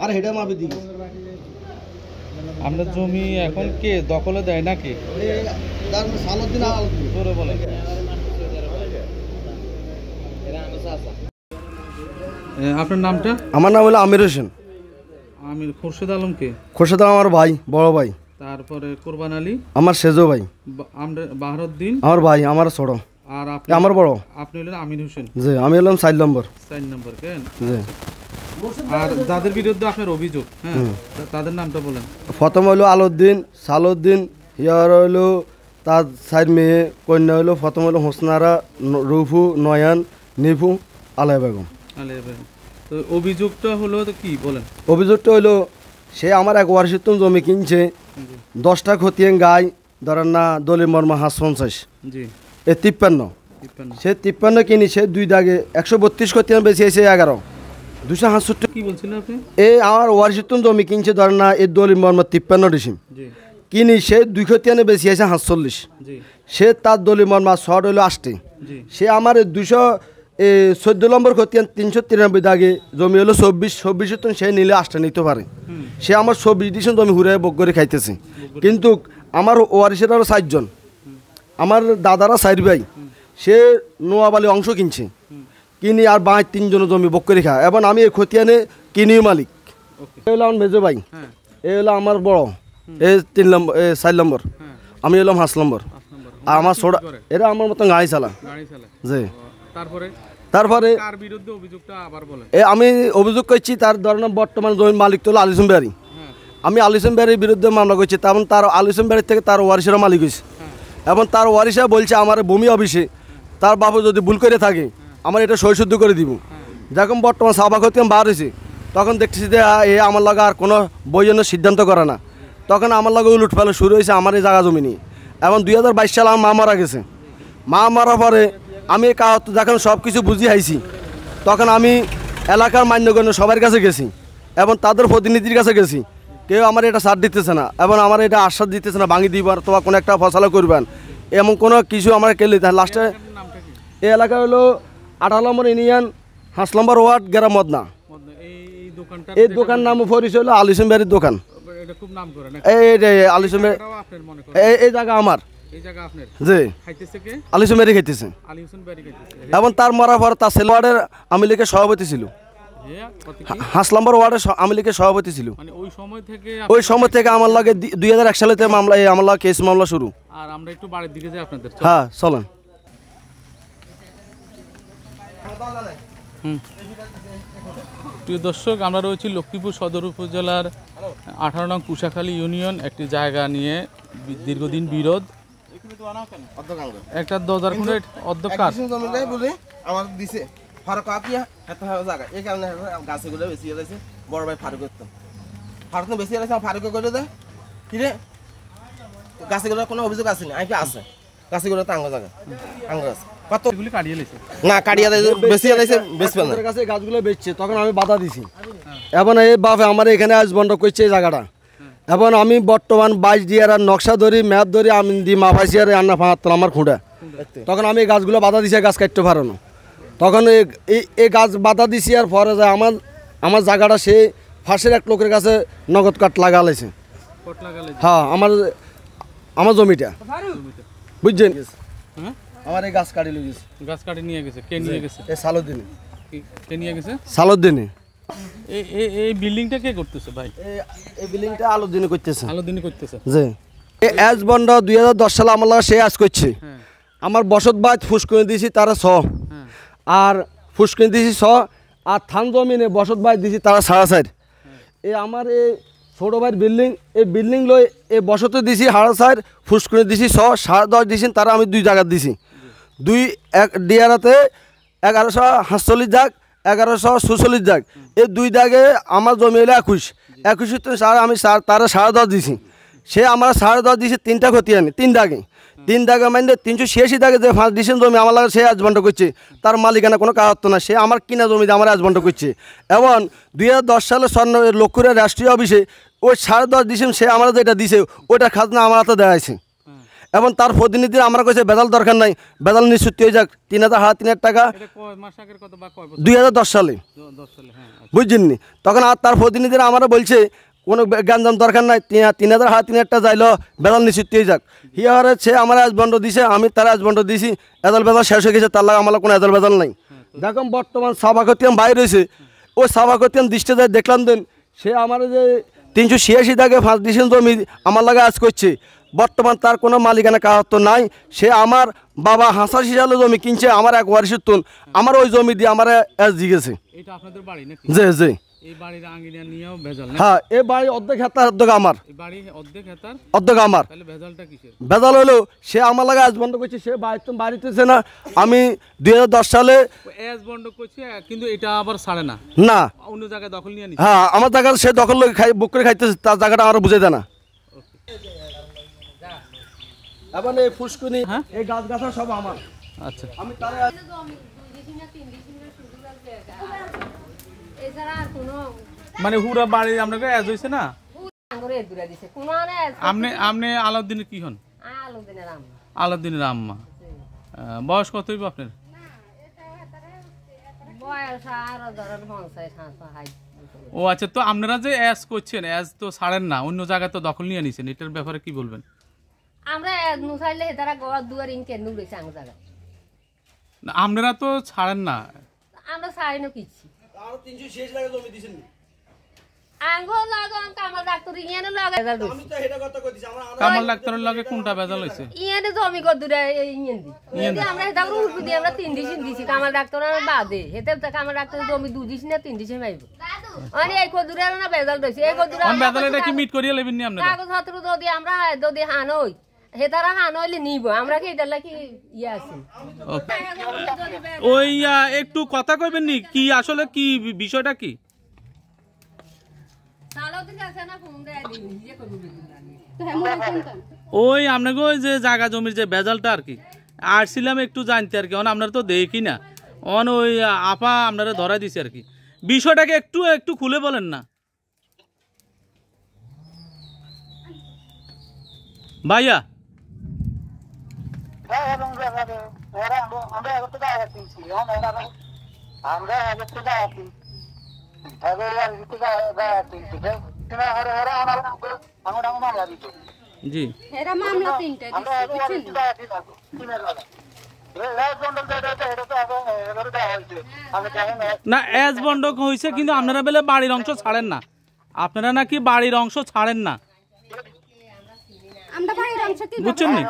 আর হেডা মাপি দিই আপনার জমি এখন কে দখলে দেয় নাকি সালুদ্দিন জোরে বলেন আপনার নামটা? আমার নাম হলো আমির হোসেন। আমির খোরশেদ আলম কে? খোরশেদ আলম আমার ভাই, বড় ভাই। তারপরে কোরবান আলী আমার সেজো ভাই। বাহরউদ্দিন আমার ভাই, আমার ছোট। আর আপনি? আমার বড়। আপনি হলেন আমির হোসেন? জি, আমি হলাম 4 নম্বর। 4 নম্বর কেন? জি। আর যাদের বিরুদ্ধে আপনার অভিযোগ, হ্যাঁ, তাদের নামটা বলেন। প্রথম হলো আলউদ্দিন, সালউদ্দিন, ইয়ার হলো তার 4 মেয়ে, কন্যা হলো প্রথম হলো হোসনারা, রুফু, নয়ন, নিফু, আলেয়া বেগম। আলেয়া বেগম। তো অভিযোগটা হলো তো কি বলেন? অভিযোগটা হলো সে আমার 1 ওয়ার্ষিতম জমি কিনছে, 10টা খতিয়ান গাই, ধরেন না দলিল মর্মা 50 জি, এ 53 সে 53 কিনি, সে 2 দাগে 132 খতিয়ান বেশি আছে 11 268। কি বলছিলেন আপনি? এই আমার ওয়ার্ষিতম জমি কিনছে, ধরেন না এর দলিল মর্মা 53 ডিসিম কিনি, সে 2 খতিয়ানে বেশি আছে 47। সে তার দলিল মর্মা শর্ট হলো 8। সে আমার 214 নম্বর খতিয়ান 393 দাগে জমি হলো 24 সে নিলে 8টা নিতে পারে। সে আমার 24 ডিসিম জমি ঘুরে বক করে খাইতেছে, কিন্তু আমার ওয়ারিসের আরও 4 জন, আমার দাদারা 4 ভাই, সে নোয়াবালি অংশ কিনছে, কিনি আর 3 জন জমি বক করে খায়, এবং আমি এই খতিয়ানে কিনি মালিক। এ হলো আমার মেজো ভাই, এ হলো আমার বড়, এ 3 নম্বর, 4 নম্বর, আমি হলাম 5 নম্বর। আর আমার ছোট এরা আমার মতন গাড়ি চালা। জি। তারপরে আমি অভিযোগ করছি, তার ধরেন বর্তমান জমির মালিক তো হলো আলিসুম বেয়ারি। আমি আলিসুম বেয়ারির বিরুদ্ধে মামলা করছি, তেমন তার আলিসুম বেয়ারির থেকে তার ওয়ারিসেরা মালিক হয়েছে, এবং তার ওয়ারিসা বলছে আমার ভূমি অফিসে তার বাবু যদি ভুল করে থাকে আমার এটা সহিশুদ্ধ করে দিব। যখন বর্তমান সাবা খতিয়ান বার হয়েছে, তখন দেখতেছি যে এ আমার লগে আর কোনো বইজনের সিদ্ধান্ত করে না, তখন আমার লগে উলুট ফেলা শুরু হয়েছে আমার এই জায়গা জমি নিয়ে। এবং 2022 সালে আমার মা মারা গেছে। মা মারার পরে আমি কাগজ যখন সব কিছু বুঝি হাইছি, তখন আমি এলাকার মান্যগণ্য সবার কাছে গেছি এবং তাদের প্রতিনিধির কাছে গেছি, কেউ আমার এটা সার দিতেছে না এবং আমার এটা আশ্বাস দিতেছে না ভাঙি দিবার তোমার কোনো একটা ফসলা করবেন, এমন কোনো কিছু আমার কেলে। তাই লাস্টে এই এলাকা হলো 18 নম্বর ইউনিয়ন, 5 নম্বর ওয়ার্ড, গ্রাম মদনা। এই দোকান নাম পরিচয় হলো আলিসুম বেয়ারির দোকান। এই আলিসুম এই জায়গা আমার, জি, আলিসুম বেয়ারি খাইতেছে। এবং তার মরার পর তার ছেলে ওয়ার্ডের আওয়ামী লীগের সভাপতি ছিল, 5 নম্বর ওয়ার্ডের আওয়ামী লীগের সভাপতি ছিল। ওই সময় থেকে আমার লাগে 2001 সালে মামলা, আমার লাগে কেস মামলা শুরু। আর আমরা একটু বাড়ির দিকে যাই আপনাদের। হ্যাঁ চলেন। প্রিয় দর্শক, আমরা রয়েছি লক্ষ্মীপুর সদর উপজেলার 18 নং কুশাখালী ইউনিয়ন। একটি জায়গা নিয়ে দীর্ঘদিন বিরোধ, একটা 2000 ফুটের অধ্যকার আমার দিছে ফারুক আকিয়া এত জায়গা, এই কারণে গাছগুলো বেশি হয়েছে। বড় ভাই ফারুক করতাম, ফারুক তো বেশি হয়েছে, ফারুক করে দেয় কি রে, গাছগুলোর কোনো অভিযোগ আছে না, আইপি আছে গাছগুলো তো আঙ্গ জায়গা, আঙ্গ আছে কতগুলি কাটিয়ে লেছে না, কাটিয়ে বেশি হয়েছে, বেশি কাছে গাছগুলো বেচছে, তখন আমি বাধা দিছি। এবং এই বাপে আমার এখানে আজ বন্ধ করছে এই জায়গাটা, এবং আমি বর্তমান 22 দিয়ে আর নকশা ধরি, ম্যাপ ধরি, আমি দি মাফাইছি আর আন্না ফাঁকাত আমার খুঁড়া, তখন আমি গাছগুলো বাধা দিছি, গাছ কাটতে পারো না। তখন এই গাছ বাধা দিছি, আর পরে যায় আমার জায়গাটা সে ফাঁসের এক লোকের কাছে নগদ কাট লাগালেছে। হ্যাঁ, আমার জমিটা বুঝছেন, আমার এই গাছ কাটি লেগেছে, গাছ কাটি নিয়ে গেছে। কে নিয়ে গেছে? এই সালুদ্দিনে। কে নিয়ে গেছে? সালুদ্দিনে। এই বিল্ডিংটা কে করতেছে ভাই? এই বিল্ডিংটা আলুদ্দিনে করতেছে। আলুদ্দিনে করতেছে, জি। এই এজ বন্ড 2010 সালে আমার লাগা সে আজ করছে। আমার বসত বাদ ফুস করে দিয়েছি তারা 100, আর ফুস করে দিয়েছি 100, আর থান জমিনে বসত বাদ দিয়েছি তারা 4.5। এই আমার এই ছোটো ভাইয়ের বিল্ডিং, এই বিল্ডিং লই এই বসতে দিছি 4.5, ফুস করে দিছি 100, 10.5 দিয়েছি, তারা আমি 2 জায়গা দিছি। 1 ডিয়ারাতে 1147 জাগ, 1146 জাগ, এই 2 দাগে আমার জমি হলো 21 তো স্যার আমি তারা 10.5 দিছি। সে আমার 10.5 দিয়েছে 3টা খতিয়ানে, 3 দাগে মানে 386 দাগে যে 5 ডিসেম্বর জমি আমার লাগে সে আজ বন্ধ করছে, তার মালিকানা কোনো কাগজ না, সে আমার কিনা জমিতে আমার আজ বন্ধ করছে। এবং 2010 সালে লক্ষ্মীপুরের রাষ্ট্রীয় অফিসে ওই 10.5 ডিসেম্বর সে আমার যেটা দিছে ওইটা খাজনা আমার হাতে দেওয়া আছে। এবং তার প্রতিনিধি আমার কাছে বেদাল দরকার নাই, বেদাল নিশ্চিত হয়ে যাক 3,000 টাকা 2010 সালে, বুঝছেননি? তখন আর তার প্রতিনিধিরা আমরা বলছে কোনো গ্যাঞ্জাম দরকার নাই, 3,000 টাকা যাইলো বেদাল নিশ্চিত হয়ে যাক। হিয়ারে সে আমার আজ বন্ধ দিছে, আমি তার আজ বন্ধ দিছি, এদল বেদাল শেষ হয়ে গেছে, তার লাগে আমার কোনো এদল বেদাল নাই। দেখুন বর্তমান সাবাকতিয়াম বাইরে রয়েছে, ওই সাবাকতিয়াম দৃষ্টি যায় দেখলাম দেন সে আমার যে 386 দাগে 5 ডিসিশন জমি আমার লাগে আজ করছে, বর্তমান তার কোনো মালিকানা কাগজ নাই। সে আমার বাবা 85 সালে জমি কিনছে, আমার এক ওয়ারিশের তুন আমার ওই জমি দিয়ে আমার এস জিগেছে। এটা আপনাদের বাড়ি নাকি? জি জি। এই বাড়ির আঙ্গিনা নিয়েও ভেজাল না? হ্যাঁ, এই বাড়ি অর্ধেক হেক্টর অর্ধেক আমার। এই বাড়ি অর্ধেক হেক্টর অর্ধেক আমার। তাহলে ভেজালটা কিসের? ভেজাল হলো সে আমার লাগে আজ বন্ধ করছে, সে বাড়িতেছে না। আমি 2010 সালে এস বন্ধ করছে, কিন্তু এটা আবার ছাড়ে না, না অন্য জায়গায় দখল নিয়ে নিচ্ছে। হ্যাঁ, আমার জায়গা সে দখল লোক খাই বুক করে খাইতেছে, তার জায়গাটা আমার বুঝে দেয় না। এখন এই ফুসকুনি এই গাছ গাছা সব আমার। আচ্ছা, আমি তারে মানে পুরা বাড়ি আপনাকে এজ হইছে না? আপনি আলাউদ্দিনের কি হন? আলাউদ্দিনের আম্মা। বয়স কত হইব আপনার? ও আচ্ছা, তো আপনারা যে এজ করছেন, এজ তো ছাড়েন না, অন্য জায়গায় তো দখল নিয়ে নিছেন, এটার ব্যাপারে কি বলবেন? আপনারা তো ছাড়েন না। আমরা ছাড়ি না কিছু। কামাল ডাক্তারের লগে কোনটা ভেজাল হইছে? ইয়ানে জমি কদুরে আমরা হেতা করে উঠবি দিয়ে আমরা 3 ডিসিন দিছি কামাল ডাক্তার বাদে হেতে কামাল ডাক্তার জমি 2 ডিসিন না 3 ডিসিন পাইব। মানে এই কদুরে না ভেজাল হইছে, এই কদুরে কোন ভেজাল? এটা কি মিট করিয়া লবেন নি আপনারা? কাগজ পত্র যদি আমরা যদি হানই হেতারা হানইলে নিব, আমরা কি এটার লাগি ইয়া আছে। ওই একটু কথা কইবেন নি, কি আসলে কি বিষয়টা কি? ওই আপনাকে ওই যে জায়গা জমির যে ভেজালটা আর কি আসছিলাম একটু জানতে আর কি, আপনারা তো দেখি না, ওই আপা আপনারা ধরা দিছে আর কি, বিষয়টাকে একটু একটু খুলে বলেন না ভাইয়া। জি, না এজ বন্ধক হয়েছে, কিন্তু আপনারা বেলে বাড়ির অংশ ছাড়েন না, আপনারা নাকি বাড়ির অংশ ছাড়েন না, বুঝছেন নি?